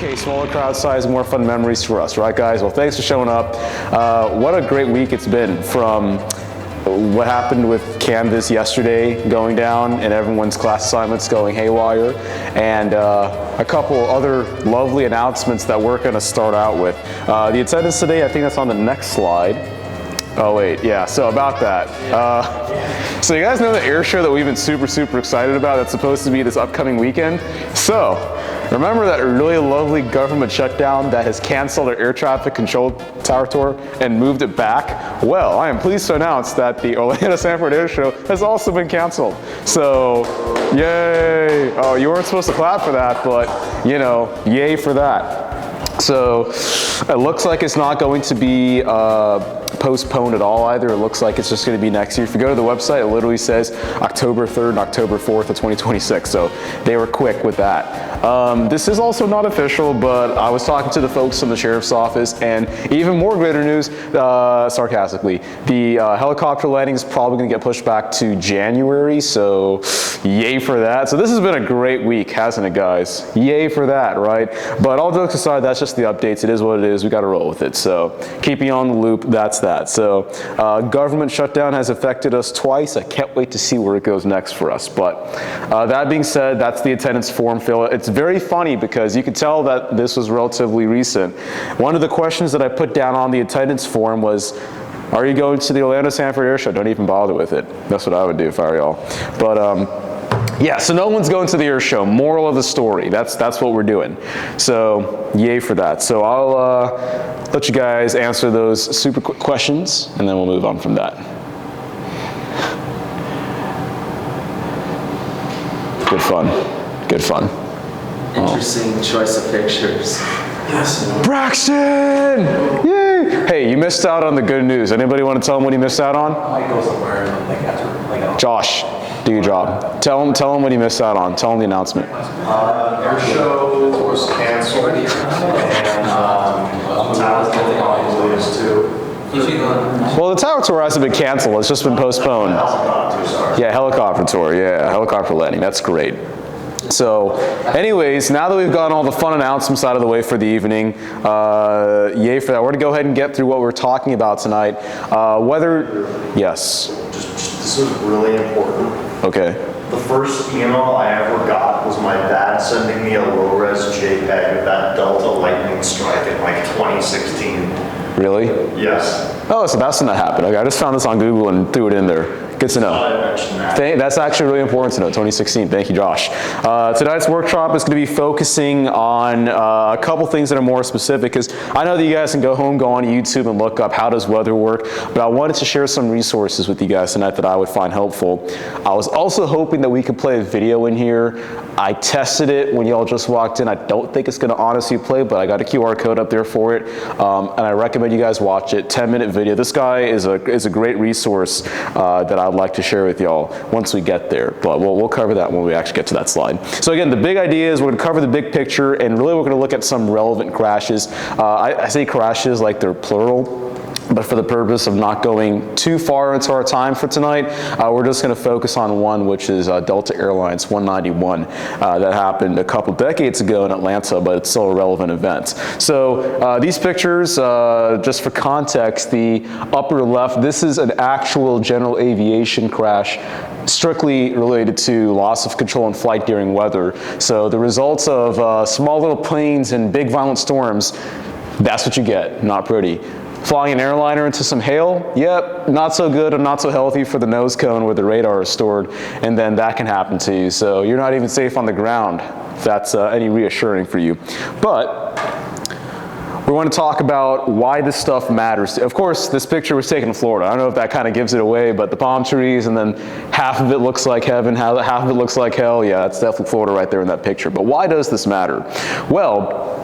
Okay, smaller crowd size, more fun memories for us, right guys? Well, thanks for showing up. What a great week it's been, from what happened with Canvas yesterday going down and everyone's class assignments going haywire, and a couple other lovely announcements that we're going to start out with. The attendance today, I think that's on the next slide. Oh wait, yeah, so about that. So you guys know the air show that we've been super excited about that's supposed to be this upcoming weekend? So, remember that really lovely government shutdown that has canceled our air traffic control tower tour and moved it back? Well, I am pleased to announce that the Orlando-Sanford Air Show has also been canceled. So, yay! Oh, you weren't supposed to clap for that, but, you know, yay for that. So, it looks like it's not going to be postponed at all either. It looks like it's just going to be next year. If you go to the website, it literally says October 3rd and October 4th of 2026. So they were quick with that. This is also not official, but I was talking to the folks in the sheriff's office, and even more greater news, sarcastically, the helicopter landing is probably going to get pushed back to January. So yay for that. So this has been a great week, hasn't it, guys? Yay for that, right? But all jokes aside, that's just the updates. It is what it is. We got to roll with it. So keep you on the loop. That's that. So government shutdown has affected us twice. I can't wait to see where it goes next for us. But that being said, that's the attendance form fill. It's very funny because you can tell that this was relatively recent. One of the questions that I put down on the attendance form was, are you going to the Orlando-Sanford Air Show? Don't even bother with it. That's what I would do if I were y'all. But yeah, so no one's going to the air show. Moral of the story, that's what we're doing. So yay for that. So I'll let you guys answer those super quick questions, and then we'll move on from that. Good fun, good fun. Interesting choice of pictures. Yes. Braxton! Yay! Hey, you missed out on the good news. Anybody want to tell him what he missed out on? I might go somewhere like after, Josh, do your job. Tell him what he missed out on. Tell him the announcement. Air show was canceled, and tower tour is too. Well, the tower tour hasn't been canceled. It's just been postponed. Yeah, helicopter tour. Yeah, helicopter landing. That's great. So, anyways, now that we've gotten all the fun announcements out of the way for the evening, yay for that. We're going to go ahead and get through what we're talking about tonight. Yes. This is really important. Okay. The first email I ever got was my dad sending me a low-res JPEG of that Delta lightning strike in like 2016. Really? Yes. Oh, so that's when that happened. Okay, I just found this on Google and threw it in there. Good to know. I mentioned that. That's actually really important to know, 2016. Thank you, Josh. Tonight's workshop is going to be focusing on a couple things that are more specific, because I know that you guys can go home, go on YouTube and look up how does weather work, but I wanted to share some resources with you guys tonight that I would find helpful. I was also hoping that we could play a video in here. I tested it when y'all just walked in. I don't think it's going to honestly play, but I got a QR code up there for it, and I recommend you guys watch it. 10-minute video. This guy is a great resource that I'd like to share with y'all once we get there, but we'll cover that when we actually get to that slide. So again, the big idea is we're going to cover the big picture, and really we're going to look at some relevant crashes. I say crashes like they're plural, but for the purpose of not going too far into our time for tonight, we're just going to focus on one, which is Delta Airlines 191 that happened a couple decades ago in Atlanta, but it's still a relevant event. So these pictures, just for context, the upper left, this is an actual general aviation crash strictly related to loss of control in flight during weather. So the results of small little planes and big violent storms, that's what you get. Not pretty. Flying an airliner into some hail, yep, not so good and not so healthy for the nose cone where the radar is stored, and then that can happen to you. So you're not even safe on the ground, if that's any reassuring for you. But we want to talk about why this stuff matters. Of course, this picture was taken in Florida. I don't know if that kind of gives it away, but the palm trees, and then half of it looks like heaven, half of it looks like hell. Yeah, that's definitely Florida right there in that picture. But why does this matter? Well,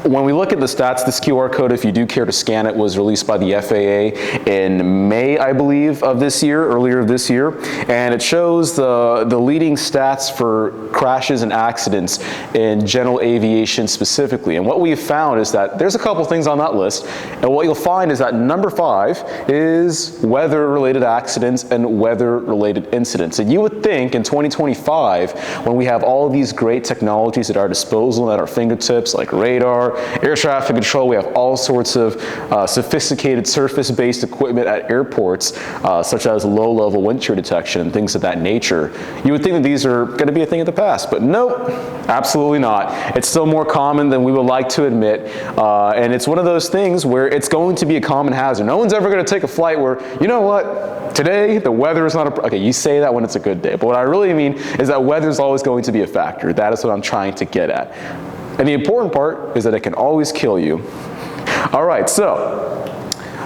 when we look at the stats, this QR code, if you do care to scan it, was released by the FAA in May, I believe, of this year, earlier this year, and it shows the leading stats for crashes and accidents in general aviation specifically. And what we've found is that there's a couple things on that list, and what you'll find is that number 5 is weather-related accidents and weather-related incidents. And you would think in 2025, when we have all of these great technologies at our disposal and at our fingertips, like radar, air traffic control, we have all sorts of sophisticated surface-based equipment at airports, such as low-level wind shear detection and things of that nature. You would think that these are going to be a thing of the past, but nope, absolutely not. It's still more common than we would like to admit, and it's one of those things where it's going to be a common hazard. No one's ever going to take a flight where, you know what, today the weather is not a, okay, you say that when it's a good day, but what I really mean is that weather is always going to be a factor. That is what I'm trying to get at. And the important part is that it can always kill you. All right, so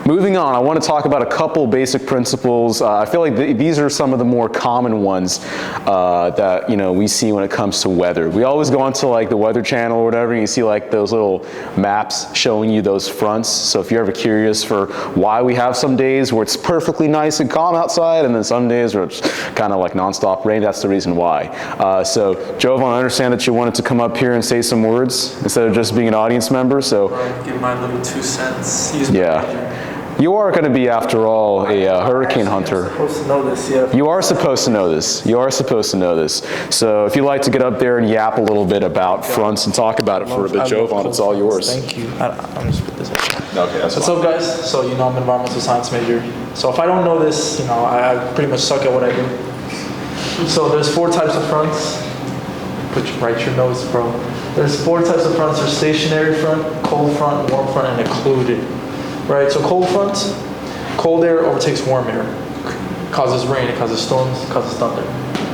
moving on, I want to talk about a couple basic principles. I feel like these are some of the more common ones that we see when it comes to weather. We always go onto like the Weather Channel or whatever, and you see like those little maps showing you those fronts. So if you're ever curious for why we have some days where it's perfectly nice and calm outside, and then some days where it's kind of like nonstop rain, that's the reason why. So Jovan, I understand that you wanted to come up here and say some words instead of just being an audience member. So give my little 2 cents. Yeah. You are going to be, after all, a hurricane hunter. I'm supposed to know this, yeah. You are supposed to know this. You are supposed to know this. So if you'd like to get up there and yap a little bit about fronts and talk about it for a bit, Jovan, it's all yours. Thank you. I'm just put this up. Okay, that's What's up, guys? So I'm an environmental science major. So if I don't know this, I pretty much suck at what I do. So there's 4 types of fronts. Write your notes, bro. There's 4 types of fronts. There's stationary front, cold front, warm front, and occluded. Right, so cold front, cold air overtakes warm air. Causes rain, it causes storms, it causes thunder.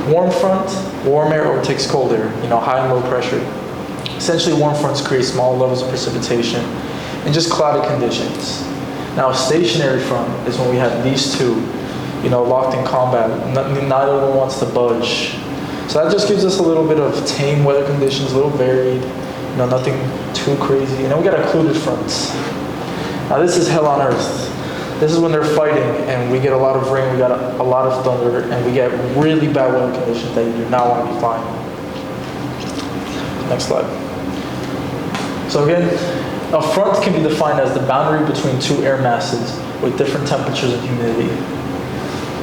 Warm front, warm air overtakes cold air, high and low pressure. Essentially, warm fronts create small levels of precipitation and just cloudy conditions. Now, a stationary front is when we have these two, locked in combat. Neither one wants to budge. So that just gives us a little bit of tame weather conditions, a little varied, nothing too crazy. And then we got occluded fronts. Now this is hell on earth. This is when they're fighting and we get a lot of rain, we got a lot of thunder, and we get really bad weather conditions that you do not want to be flying. Next slide. So again, a front can be defined as the boundary between 2 air masses with different temperatures and humidity.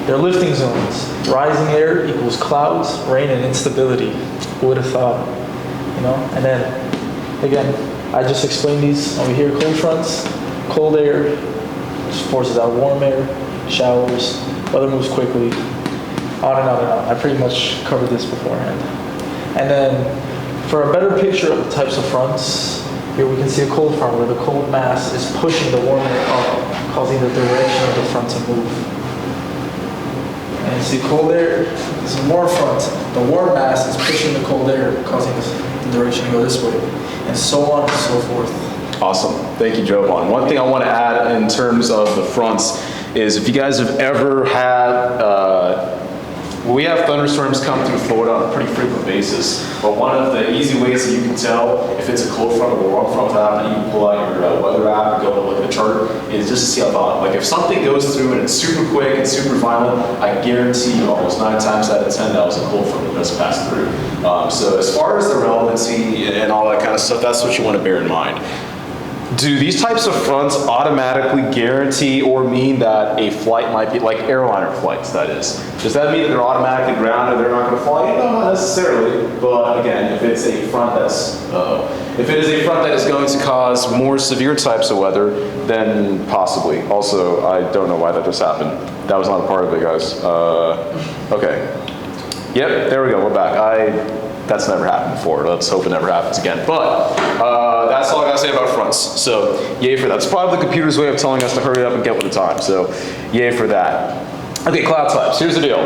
They're lifting zones. Rising air equals clouds, rain, and instability. Who would have thought? And then, again, I just explained these over here, cold fronts. Cold air just forces out warm air, showers, weather moves quickly, on and on and on. I pretty much covered this beforehand. And then for a better picture of the types of fronts, here we can see a cold front where the cold mass is pushing the warm air up, causing the direction of the front to move. And you see cold air, this is a warm front. The warm mass is pushing the cold air, causing the direction to go this way, and so on and so forth. Awesome. Thank you, Jovan. One thing I want to add in terms of the fronts is if you guys have ever had, we have thunderstorms come through Florida on a pretty frequent basis, but one of the easy ways that you can tell if it's a cold front or a warm front without having to even pull out your weather app and go and look at the chart is just to see how violent. Like if something goes through and it's super quick and super violent, I guarantee you almost 9 times out of 10 that was a cold front that just passed through. So as far as the relevancy and all that kind of stuff, that's what you want to bear in mind. Do these types of fronts automatically guarantee or mean that a flight might be, like airliner flights that is? Does that mean that they're automatically grounded, they're not going to fly? No, not necessarily. But again, if it's a front that's, if it is a front that is going to cause more severe types of weather, then possibly. Also, I don't know why that just happened. That was not a part of it, guys. Okay. Yep, there we go, we're back. That's never happened before. Let's hope it never happens again. But that's all I gotta say about fronts. So yay for that. It's probably the computer's way of telling us to hurry up and get with the time. So yay for that. Okay, cloud types. Here's the deal.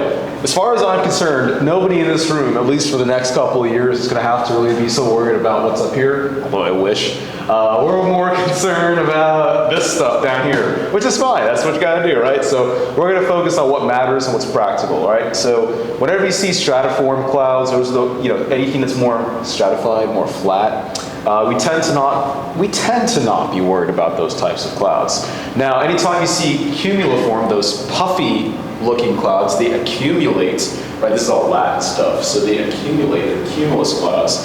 As far as I'm concerned, nobody in this room, at least for the next couple of years, is going to have to really be so worried about what's up here, although I wish. We're more concerned about this stuff down here, which is fine. That's what you got to do, right? So we're going to focus on what matters and what's practical, right? So whenever you see stratiform clouds, or anything that's more stratified, more flat, we tend to not be worried about those types of clouds. Now, anytime you see cumuliform, those puffy looking clouds, they accumulate, right? This is all Latin stuff, so they accumulate, they're cumulus clouds.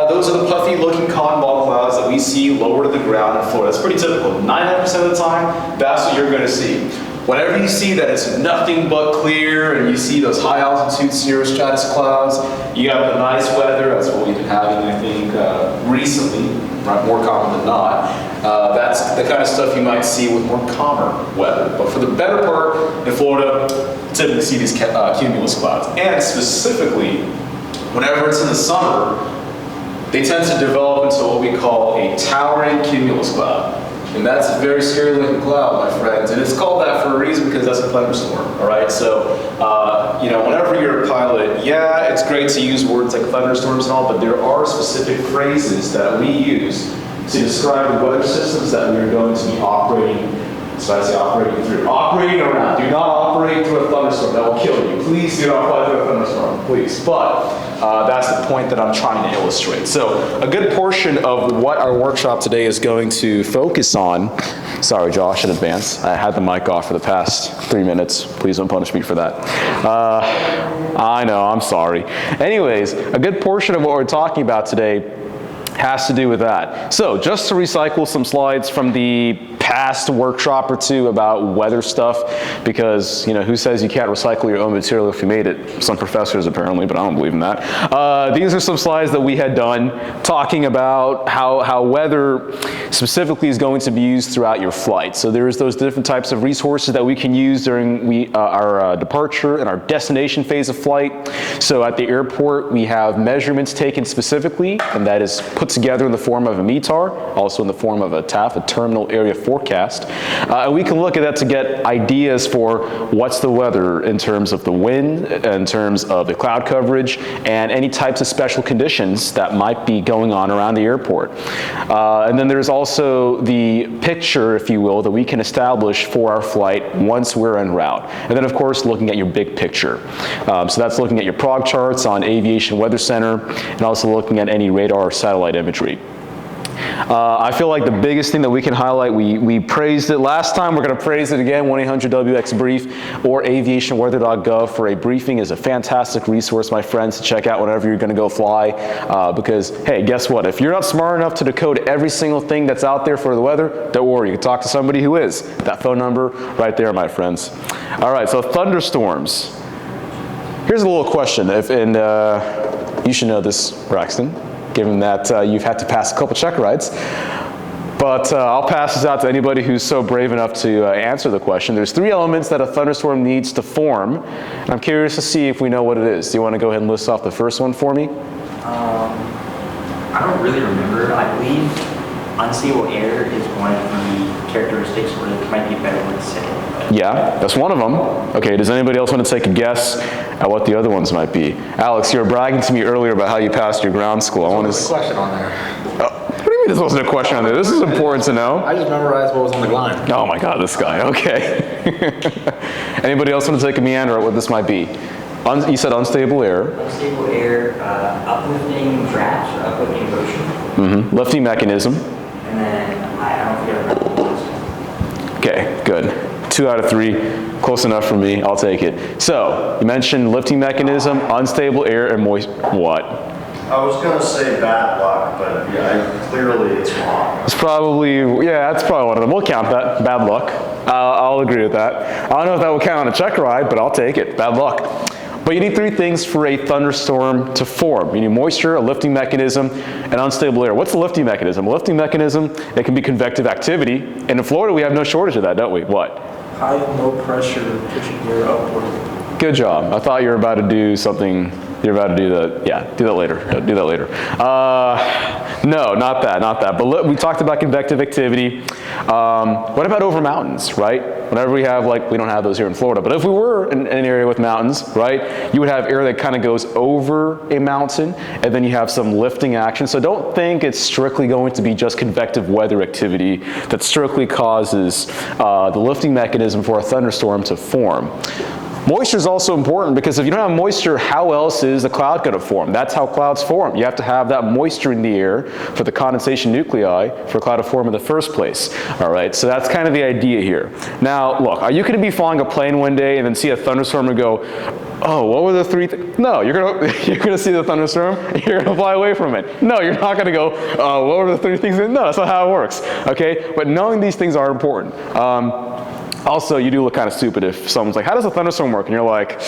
Those are the puffy looking cotton ball clouds that we see lower to the ground in Florida. That's pretty typical. 99% of the time, that's what you're going to see. Whenever you see that it's nothing but clear and you see those high altitude cirrostratus clouds, you have the nice weather. That's what we've been having, I think, recently, right? More common than not. That's the kind of stuff you might see with more calmer weather. But for the better part in Florida, you typically see these cumulus clouds. And specifically, whenever it's in the summer, they tend to develop into what we call a towering cumulus cloud. And that's a very scary looking cloud, my friends. And it's called that for a reason because that's a thunderstorm, all right? So, you know, whenever you're a pilot, yeah, it's great to use words like thunderstorms and all, but there are specific phrases that we use to describe the weather systems that we are going to be operating, so I say operating through. Operating around. Do not operate through a thunderstorm. That will kill you. Please do not fly through a thunderstorm, please. But that's the point that I'm trying to illustrate. So a good portion of what our workshop today is going to focus on, sorry Josh in advance, I had the mic off for the past 3 minutes. Please don't punish me for that. I know, I'm sorry. Anyways, a good portion of what we're talking about today has to do with that. So just to recycle some slides from the past workshop or two about weather stuff, because, you know, who says you can't recycle your own material if you made it? Some professors apparently, but I don't believe in that. These are some slides that we had done talking about how weather specifically is going to be used throughout your flight. So there's those different types of resources that we can use during our departure and our destination phase of flight. So at the airport, we have measurements taken specifically, and that is put together in the form of a METAR, also in the form of a TAF, a terminal area forecast. And we can look at that to get ideas for what's the weather in terms of the wind, in terms of the cloud coverage, and any types of special conditions that might be going on around the airport. And then there's also the picture, if you will, that we can establish for our flight once we're en route. And then, of course, looking at your big picture. So that's looking at your prog charts on Aviation Weather Center, and also looking at any radar or satellite imagery. I feel like the biggest thing that we can highlight, we praised it last time, we're going to praise it again, 1-800-WX-BRIEF or aviationweather.gov for a briefing is a fantastic resource, my friends, to check out whenever you're going to go fly, because, hey, guess what? If you're not smart enough to decode every single thing that's out there for the weather, don't worry, you can talk to somebody who is. That phone number right there, my friends. All right, so thunderstorms. Here's a little question, you should know this, Braxton, given that you've had to pass a couple check rides. But I'll pass this out to anybody who's so brave enough to answer the question. There's 3 elements that a thunderstorm needs to form. And I'm curious to see if we know what it is. Do you want to go ahead and list off the first one for me? I don't really remember. I believe unstable air is one of the characteristics, or it might be a better word to say. Yeah, that's one of them. Okay, does anybody else want to take a guess at what the other ones might be? Alex, you were bragging to me earlier about how you passed your ground school. There's a question on there. What do you mean this wasn't a question on there? This is important to know. I just memorized what was on the line. Oh my God, this guy, okay. Anybody else want to take a meander at what this might be? You said unstable air. Unstable air, uplifting drafts or uplifting motion. Lifting mechanism. And then, I don't forget about the last one. Okay, good. 2 out of 3, close enough for me, I'll take it. So, you mentioned lifting mechanism, unstable air, and moist, what? I was going to say bad luck, but yeah, clearly it's wrong. It's probably, yeah, that's probably one of them. We'll count that, bad luck. I'll agree with that. I don't know if that will count on a check ride, but I'll take it, bad luck. But you need 3 things for a thunderstorm to form. You need moisture, a lifting mechanism, and unstable air. What's the lifting mechanism? A lifting mechanism, it can be convective activity. And in Florida, we have no shortage of that, don't we? What? High and low pressure pushing air upward. Good job. I thought you were about to do something. You're about to do that. Yeah, do that later. Do that later. No, not that. But we talked about convective activity. What about over mountains, right? Whenever we have, we don't have those here in Florida, but if we were in an area with mountains, right, you would have air that kind of goes over a mountain, and then you have some lifting action. So don't think it's strictly going to be just convective weather activity that strictly causes the lifting mechanism for a thunderstorm to form. Moisture is also important because if you don't have moisture, how else is the cloud going to form? That's how clouds form. You have to have that moisture in the air for the condensation nuclei for a cloud to form in the first place. All right, so that's kind of the idea here. Now, look, are you going to be flying a plane one day and then see a thunderstorm and go, oh, what were the three things? No, you're gonna see the thunderstorm, you're gonna fly away from it. No, you're not gonna go, oh, what were the three things? No, that's not how it works, okay? But knowing these things are important. Also, you do look kind of stupid if someone's like, how does a thunderstorm work? And you're like,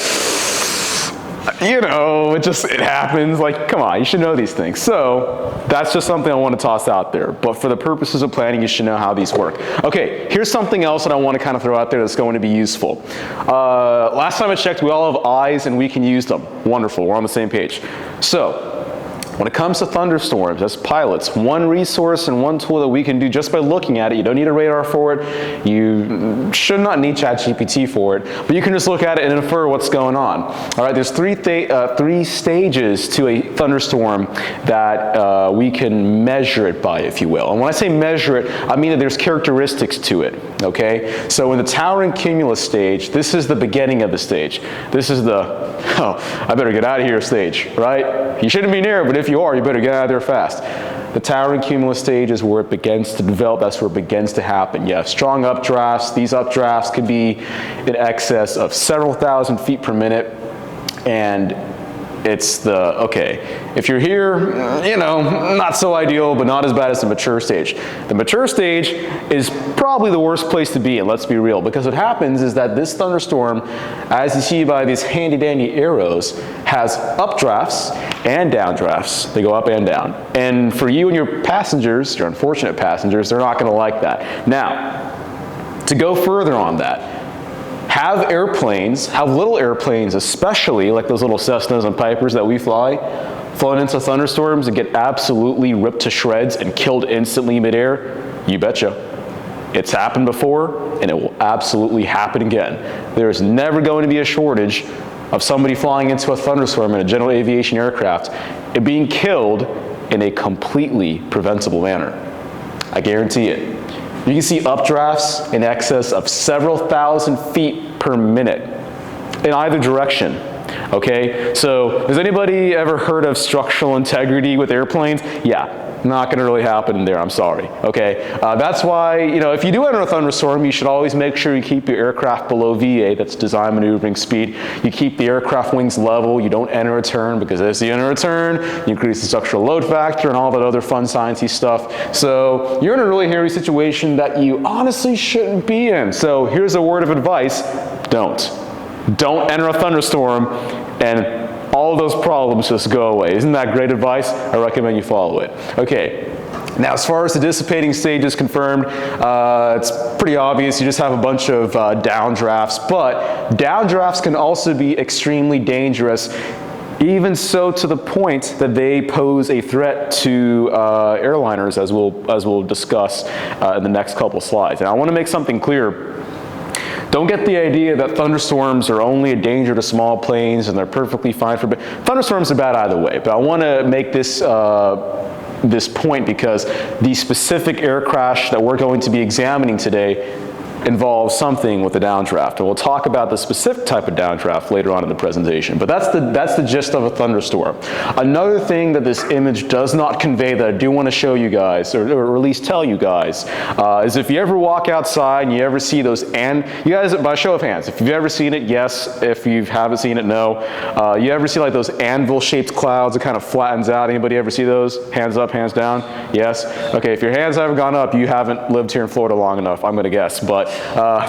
you know, it happens. Like, come on, you should know these things. So that's just something I want to toss out there. But for the purposes of planning, you should know how these work. Okay, here's something else that I want to kind of throw out there that's going to be useful. Last time I checked, we all have eyes and we can use them. Wonderful, we're on the same page. So, when it comes to thunderstorms, as pilots, one resource and one tool that we can do just by looking at it, you don't need a radar for it, you should not need ChatGPT for it, but you can just look at it and infer what's going on. All right, there's three stages to a thunderstorm that we can measure it by, if you will. And when I say measure it, I mean that there's characteristics to it, okay? So in the towering cumulus stage, this is the beginning of the stage. This is the, oh, I better get out of here stage, right? You shouldn't be near it, but if you are, you better get out of there fast. The towering cumulus stage is where it begins to develop. That's where it begins to happen. You have strong updrafts. These updrafts could be in excess of several thousand feet per minute. And it's the, okay, if you're here, you know, not so ideal, but not as bad as the mature stage. The mature stage is probably the worst place to be in, let's be real, because what happens is that this thunderstorm, as you see by these handy-dandy arrows, has updrafts and downdrafts. They go up and down. And for you and your passengers, your unfortunate passengers, they're not going to like that. Now, to go further on that, have little airplanes, especially like those little Cessnas and Pipers that we fly, flown into thunderstorms and get absolutely ripped to shreds and killed instantly midair? You betcha. It's happened before, and it will absolutely happen again. There is never going to be a shortage of somebody flying into a thunderstorm in a general aviation aircraft and being killed in a completely preventable manner. I guarantee it. You can see updrafts in excess of several thousand feet per minute in either direction. Okay, so has anybody ever heard of structural integrity with airplanes? Yeah. Not going to really happen there, I'm sorry. Okay, that's why, you know, if you do enter a thunderstorm, you should always make sure you keep your aircraft below VA, that's design maneuvering speed. You keep the aircraft wings level, you don't enter a turn, because as you enter a turn, you increase the structural load factor and all that other fun sciencey stuff. So you're in a really hairy situation that you honestly shouldn't be in. So here's a word of advice: don't enter a thunderstorm and all of those problems just go away. Isn't that great advice? I recommend you follow it. Okay, now as far as the dissipating stage is confirmed, it's pretty obvious. You just have a bunch of downdrafts, but downdrafts can also be extremely dangerous, even so to the point that they pose a threat to airliners, as we'll discuss in the next couple slides. And I want to make something clear. Don't get the idea that thunderstorms are only a danger to small planes and they're perfectly fine for thunderstorms are bad either way. But I want to make this this point because the specific air crash that we're going to be examining today involves something with a downdraft. And we'll talk about the specific type of downdraft later on in the presentation. But that's the gist of a thunderstorm. Another thing that this image does not convey that I do want to show you guys, or at least tell you guys, is if you ever walk outside and you ever see those, and you guys, by show of hands, if you've ever seen it, yes. If you haven't seen it, no. You ever see like those anvil-shaped clouds that kind of flattens out? Anybody ever see those? Hands up, hands down? Yes? Okay, if your hands haven't gone up, you haven't lived here in Florida long enough, I'm going to guess. But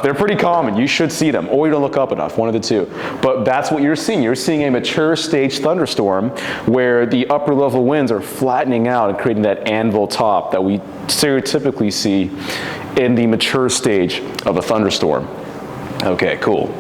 they're pretty common. You should see them, or you don't look up enough, one of the two. But that's what you're seeing. You're seeing a mature stage thunderstorm where the upper level winds are flattening out and creating that anvil top that we stereotypically see in the mature stage of a thunderstorm. Okay, cool.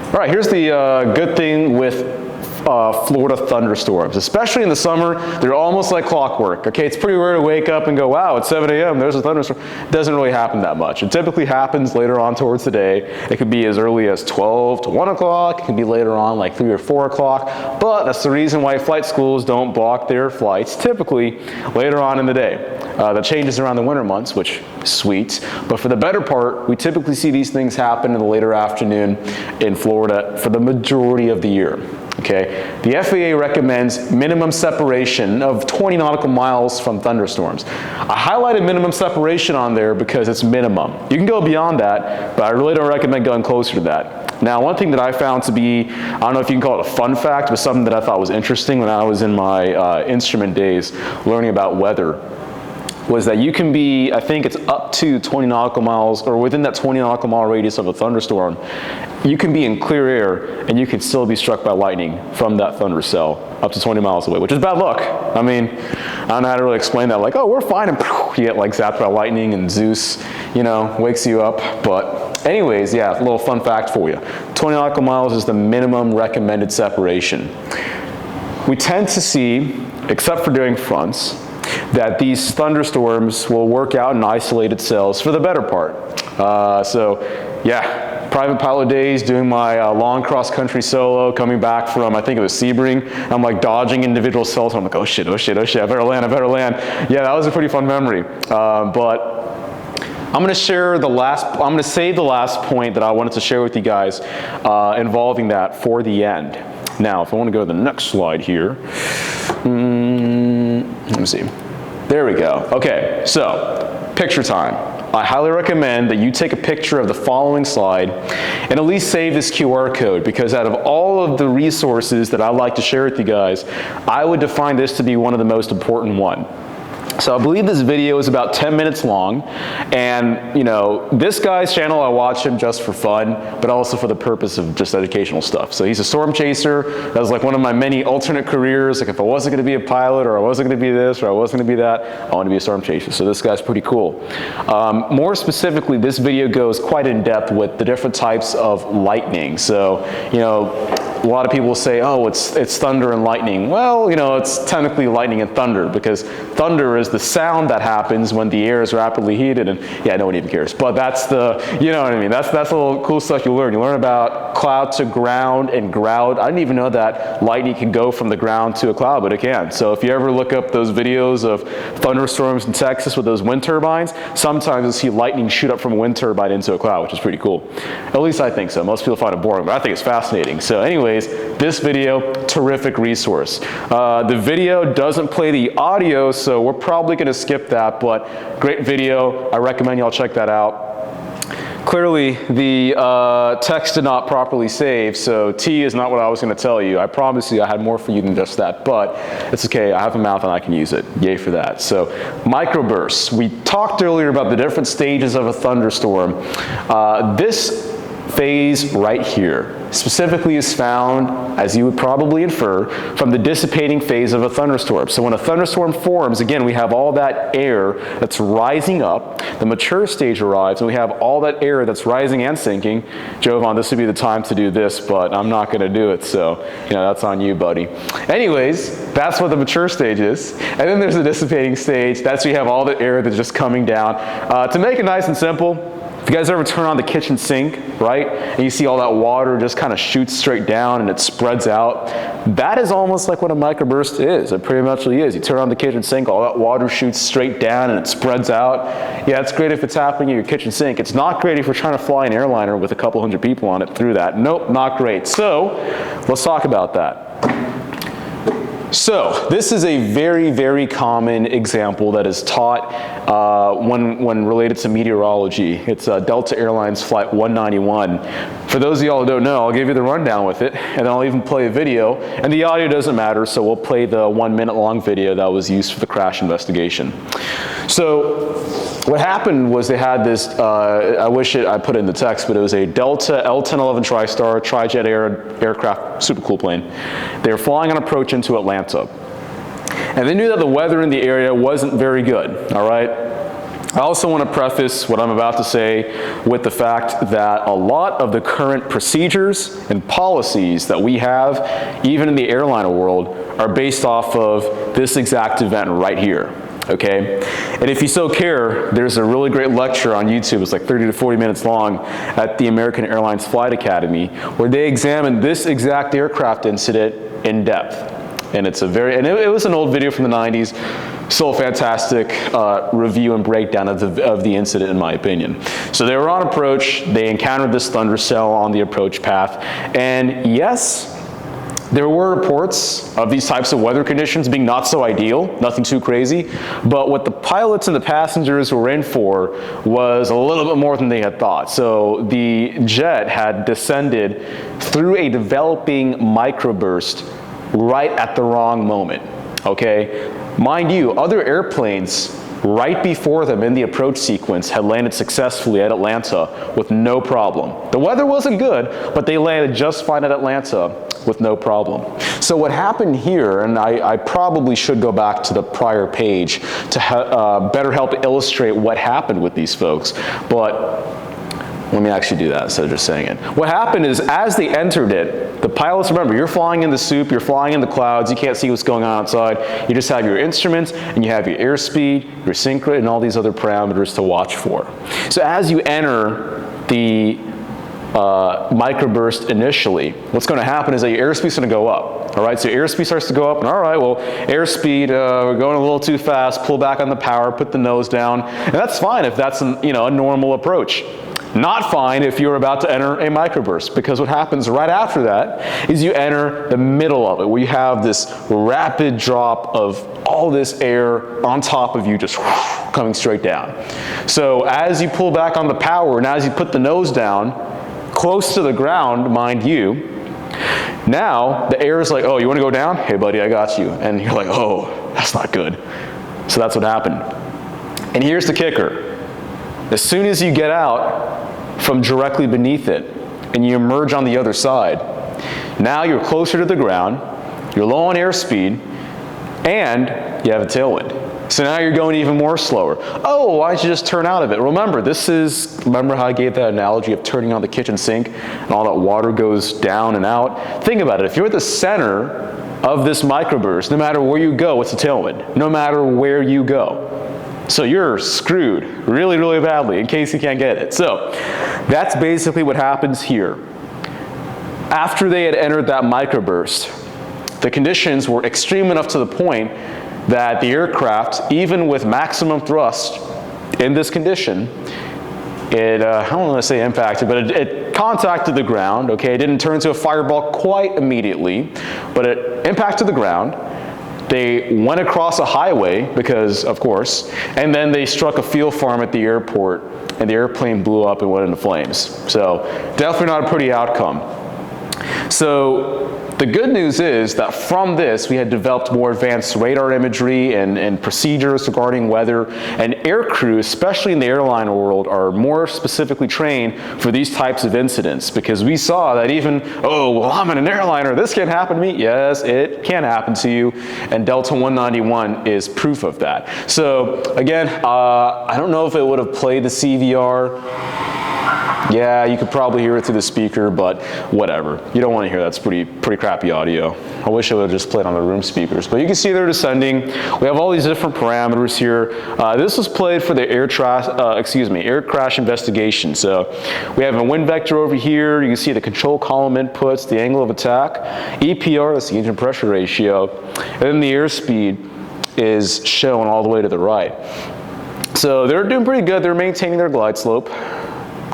All right, here's the good thing with Florida thunderstorms. Especially in the summer, they're almost like clockwork. Okay, it's pretty rare to wake up and go, wow, it's 7 a.m., there's a thunderstorm. It doesn't really happen that much. It typically happens later on towards the day. It could be as early as 12 to 1 o'clock. It can be later on like 3 or 4 o'clock. But that's the reason why flight schools don't block their flights typically later on in the day. That changes around the winter months, which is sweet. But for the better part, we typically see these things happen in the later afternoon in Florida for the majority of the year. Okay, the FAA recommends minimum separation of 20 nautical miles from thunderstorms. I highlighted minimum separation on there because it's minimum. You can go beyond that, but I really don't recommend going closer to that. Now, one thing that I found to be, I don't know if you can call it a fun fact, but something that I thought was interesting when I was in my instrument days learning about weather, was that you can be, I think it's up to 20 nautical miles, or within that 20 nautical mile radius of a thunderstorm, you can be in clear air and you can still be struck by lightning from that thunder cell up to 20 miles away, which is bad luck. I mean, I don't know how to really explain that, like, oh, we're fine, and you get like zapped by lightning and Zeus, you know, wakes you up. But anyways, yeah, a little fun fact for you. 20 nautical miles is the minimum recommended separation. We tend to see, except for during fronts, that these thunderstorms will work out in isolated cells for the better part. So yeah, private pilot days, doing my long cross-country solo, coming back from, I think it was Sebring. I'm like dodging individual cells. I'm like, oh shit, I better land. Yeah, that was a pretty fun memory. But I'm going to share the last, I'm going to save the last point that I wanted to share with you guys involving that for the end. Now, if I want to go to the next slide here, let me see. There we go. Okay, so picture time. I highly recommend that you take a picture of the following slide and at least save this QR code, because out of all of the resources that I like to share with you guys, I would define this to be one of the most important one. So I believe this video is about 10 minutes long, and you know, this guy's channel, I watch him just for fun, but also for the purpose of just educational stuff. So he's a storm chaser. That was like one of my many alternate careers. Like if I wasn't gonna be a pilot, or I wasn't gonna be this, or I wasn't gonna be that, I want to be a storm chaser. So this guy's pretty cool. More specifically, this video goes quite in depth with the different types of lightning. So, you know, a lot of people say, oh, it's thunder and lightning. Well, you know, it's technically lightning and thunder, because thunder is the sound that happens when the air is rapidly heated, and yeah, no one even cares. But that's the, you know what I mean? That's a little cool stuff you learn. You learn about cloud to ground and ground. I didn't even know that lightning can go from the ground to a cloud, but it can. So if you ever look up those videos of thunderstorms in Texas with those wind turbines, sometimes you'll see lightning shoot up from a wind turbine into a cloud, which is pretty cool. At least I think so. Most people find it boring, but I think it's fascinating. So anyways, this video, terrific resource. The video doesn't play the audio, so we're probably going to skip that, but great video. I recommend y'all check that out. Clearly, the text did not properly save, so T is not what I was going to tell you. I promise you I had more for you than just that, but it's okay. I have a mouth and I can use it. Yay for that. So, microbursts. We talked earlier about the different stages of a thunderstorm. This phase right here specifically is found, as you would probably infer, from the dissipating phase of a thunderstorm. So when a thunderstorm forms, again, we have all that air that's rising up. The mature stage arrives, and we have all that air that's rising and sinking. Jovan, this would be the time to do this, but I'm not going to do it, so you know, that's on you, buddy. Anyways, that's what the mature stage is. And then there's the dissipating stage. That's where you have all the air that's just coming down. To make it nice and simple, if you guys ever turn on the kitchen sink, right, and you see all that water just kind of shoots straight down and it spreads out, that is almost like what a microburst is. It pretty much is. You turn on the kitchen sink, all that water shoots straight down and it spreads out. Yeah, it's great if it's happening in your kitchen sink. It's not great if you're trying to fly an airliner with a couple hundred people on it through that. Nope, not great. So, let's talk about that. So, this is a very, very common example that is taught when related to meteorology. It's Delta Airlines Flight 191. For those of y'all who don't know, I'll give you the rundown with it, and then I'll even play a video. And the audio doesn't matter, so we'll play the 1 minute long video that was used for the crash investigation. So, what happened was they had this, I wish I put it in the text, but it was a Delta L-1011 TriStar tri-jet aircraft, super cool plane. They were flying on approach into Atlanta. And they knew that the weather in the area wasn't very good, all right? I also want to preface what I'm about to say with the fact that a lot of the current procedures and policies that we have, even in the airliner world, are based off of this exact event right here. Okay, and if you so care, there's a really great lecture on YouTube, it's like 30 to 40 minutes long, at the American Airlines Flight Academy, where they examine this exact aircraft incident in depth. And it's a it was an old video from the 90s, still a fantastic review and breakdown of the incident, in my opinion. So they were on approach, they encountered this thunder cell on the approach path, and yes, there were reports of these types of weather conditions being not so ideal, nothing too crazy, but what the pilots and the passengers were in for was a little bit more than they had thought. So the jet had descended through a developing microburst right at the wrong moment, okay? Mind you, other airplanes right before them in the approach sequence had landed successfully at Atlanta with no problem. The weather wasn't good, but they landed just fine at Atlanta with no problem. So what happened here, and I probably should go back to the prior page to better help illustrate what happened with these folks, but let me actually do that instead of just saying it. What happened is, as they entered it, the pilots, remember, you're flying in the soup, you're flying in the clouds, you can't see what's going on outside. You just have your instruments, and you have your airspeed, your sync rate, and all these other parameters to watch for. So as you enter the microburst initially, what's going to happen is that your airspeed's going to go up. All right, so your airspeed starts to go up, and all right, well, airspeed, we're going a little too fast, pull back on the power, put the nose down, and that's fine if that's a normal approach. Not fine if you're about to enter a microburst, because what happens right after that is you enter the middle of it, where you have this rapid drop of all this air on top of you, just coming straight down. So as you pull back on the power, and as you put the nose down, close to the ground, mind you, now the air is like, oh, you want to go down? Hey buddy, I got you. And you're like, oh, that's not good. So that's what happened. And here's the kicker. As soon as you get out from directly beneath it and you emerge on the other side, now you're closer to the ground, you're low on airspeed, and you have a tailwind. So now you're going even more slower. Oh, why don't you just turn out of it? Remember, remember how I gave that analogy of turning on the kitchen sink and all that water goes down and out? Think about it. If you're at the center of this microburst, no matter where you go, it's a tailwind. No matter where you go. So you're screwed really, really badly in case you can't get it. So that's basically what happens here. After they had entered that microburst, the conditions were extreme enough to the point that the aircraft, even with maximum thrust in this condition, it, I don't want to say impacted, but it contacted the ground, okay? It didn't turn into a fireball quite immediately, but it impacted the ground. They went across a highway, because, of course, and then they struck a fuel farm at the airport, and the airplane blew up and went into flames. So definitely not a pretty outcome. So the good news is that from this, we had developed more advanced radar imagery and procedures regarding weather, and air crews, especially in the airline world, are more specifically trained for these types of incidents, because we saw that even, oh, well, I'm in an airliner, this can't happen to me. Yes, it can happen to you, and Delta 191 is proof of that. So again, I don't know if it would have played the CVR. Yeah, you could probably hear it through the speaker, but whatever. You don't want to hear that. It's pretty crappy audio. I wish I would have just played on the room speakers. But you can see they're descending. We have all these different parameters here. This was played for the air crash investigation. So we have a wind vector over here. You can see the control column inputs, the angle of attack, EPR, that's the engine pressure ratio, and then the airspeed is shown all the way to the right. So they're doing pretty good. They're maintaining their glide slope,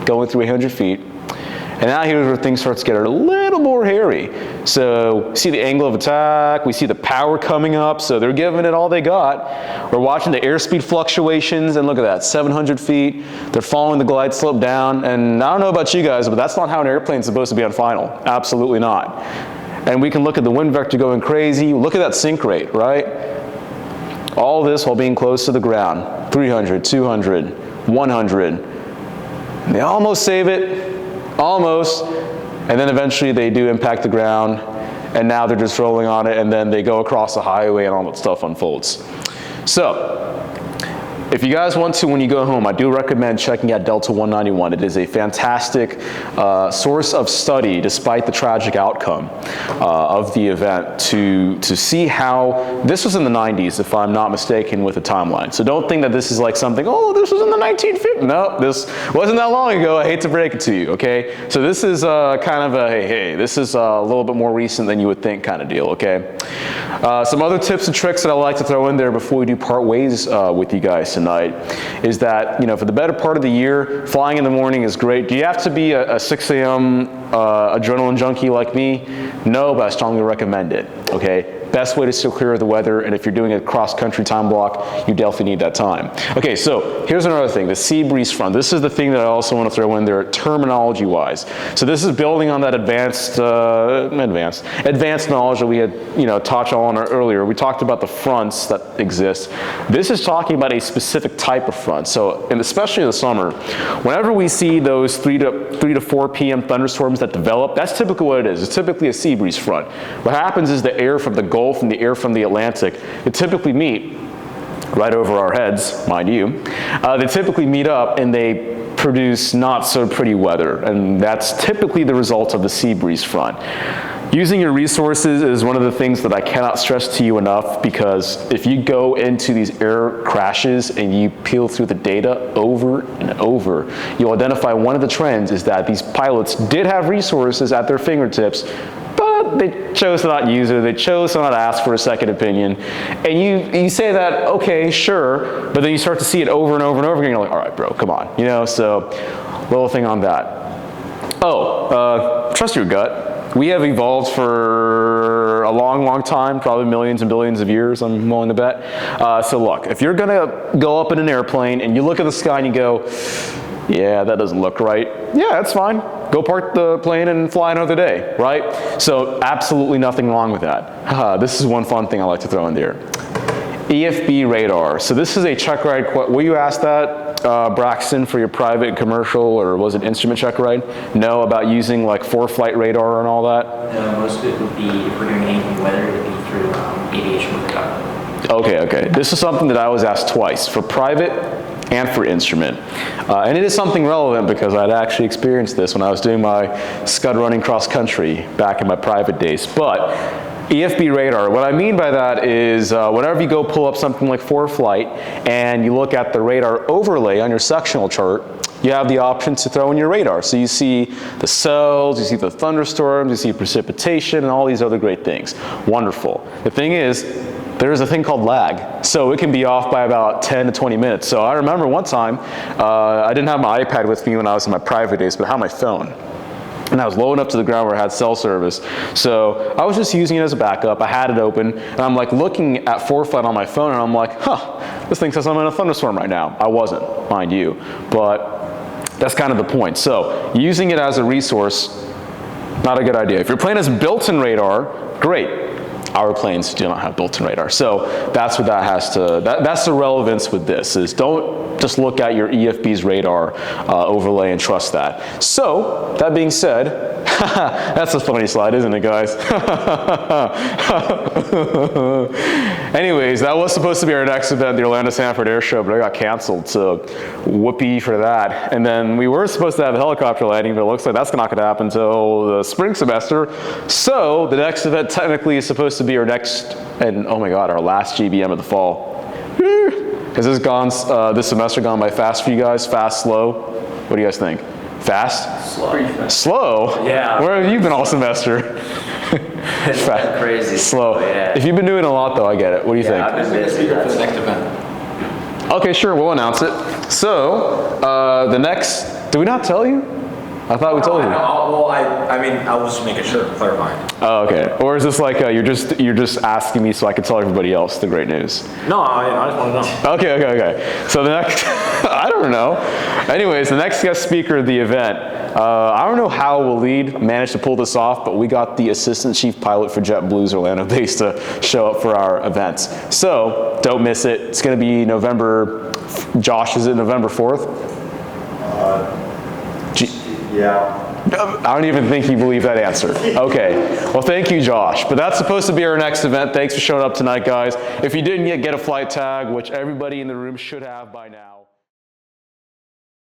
going through 800 feet. And now here's where things start to get a little more hairy. So see the angle of attack, we see the power coming up, so they're giving it all they got. We're watching the airspeed fluctuations, and look at that, 700 feet. They're following the glide slope down, and I don't know about you guys, but that's not how an airplane's supposed to be on final. Absolutely not. And we can look at the wind vector going crazy. Look at that sync rate, right? All this while being close to the ground. 300, 200, 100. They almost save it, almost, and then eventually they do impact the ground, and now they're just rolling on it, and then they go across the highway and all that stuff unfolds. So, if you guys want to, when you go home, I do recommend checking out Delta 191. It is a fantastic source of study, despite the tragic outcome of the event, to see how, this was in the 90s, if I'm not mistaken with the timeline. So don't think that this is like something, oh, this was in the 1950s. No, this wasn't that long ago. I hate to break it to you, okay? So this is kind of a, hey, this is a little bit more recent than you would think kind of deal, okay? Some other tips and tricks that I like to throw in there before we do part ways with you guys tonight is that, for the better part of the year, flying in the morning is great. Do you have to be a 6 a.m. Adrenaline junkie like me? No, but I strongly recommend it, okay? Best way to steer clear of the weather, and if you're doing a cross-country time block, you definitely need that time. Okay, so here's another thing, the sea breeze front. This is the thing that I also want to throw in there terminology-wise. So this is building on that advanced knowledge that we had, touched on earlier. We talked about the fronts that exist. This is talking about a specific type of front. So, and especially in the summer, whenever we see those 3 to 4 p.m. thunderstorms that develop, that's typically what it is. It's typically a sea breeze front. What happens is the air from the Gulf and the air from the Atlantic, they typically meet right over our heads, mind you. They typically meet up and they produce not so pretty weather, and that's typically the result of the sea breeze front. Using your resources is one of the things that I cannot stress to you enough, because if you go into these air crashes and you peel through the data over and over, you'll identify one of the trends is that these pilots did have resources at their fingertips, but they chose to not use it, they chose to not ask for a second opinion. And you say that, okay, sure, but then you start to see it over and over and over again, you're like, all right, bro, come on. So, little thing on that. Oh, trust your gut. We have evolved for a long, long time, probably millions and billions of years, I'm willing to bet. So look, if you're gonna go up in an airplane and you look at the sky and you go, yeah, that doesn't look right. Yeah, that's fine. Go park the plane and fly another day, right? So absolutely nothing wrong with that. This is one fun thing I like to throw in there. EFB radar. So this is a check ride. Will you ask that, Braxton, for your private and commercial, or was it instrument check ride? No, about using like for-flight radar and all that? No, most of it would be, if we're doing anything weather, it would be through Aviation Weather. Okay. This is something that I was asked twice, for private and for instrument. And it is something relevant because I'd actually experienced this when I was doing my scud running cross country back in my private days. But EFB radar, what I mean by that is whenever you go pull up something like ForeFlight and you look at the radar overlay on your sectional chart, you have the option to throw in your radar. So you see the cells, you see the thunderstorms, you see precipitation, and all these other great things. Wonderful. The thing is, there is a thing called lag. So it can be off by about 10 to 20 minutes. So I remember one time, I didn't have my iPad with me when I was in my private days, but I had my phone. And I was low enough to the ground where I had cell service. So I was just using it as a backup. I had it open, and I'm like looking at ForeFlight on my phone, and I'm like, this thing says I'm in a thunderstorm right now. I wasn't, mind you, but that's kind of the point. So using it as a resource, not a good idea. If your plane has built-in radar, great. Our planes do not have built-in radar. So that's what that has to, that's the relevance with this, is don't just look at your EFB's radar overlay and trust that. So, that being said, that's a funny slide, isn't it, guys? Anyways, that was supposed to be our next event, the Orlando Sanford Air Show, but it got canceled, so whoopee for that. And then we were supposed to have a helicopter landing, but it looks like that's not going to happen until the spring semester. So the next event technically is supposed to be our next, and oh my god, our last GBM of the fall. Has this semester gone by fast for you guys? Fast, slow? What do you guys think? Fast? Slow. Slow? Yeah. Where have you been all semester? It's crazy. Slow. Yeah. If you've been doing a lot though, I get it. What do you think? I've been busy. For the next event. Okay, sure, we'll announce it. So, the next, did we not tell you? I thought we told you. I mean, I was just making sure, clarifying. Oh, okay. Or is this like you're just asking me so I can tell everybody else the great news? No, I just want to know. Okay. So the next, I don't know. Anyways, the next guest speaker of the event, I don't know how Waleed managed to pull this off, but we got the assistant chief pilot for JetBlue's Orlando base to show up for our events. So don't miss it. It's going to be November. Josh, is it November 4th? Yeah. I don't even think you believe that answer. Okay. Well, thank you, Josh. But that's supposed to be our next event. Thanks for showing up tonight, guys. If you didn't yet get a flight tag, which everybody in the room should have by now.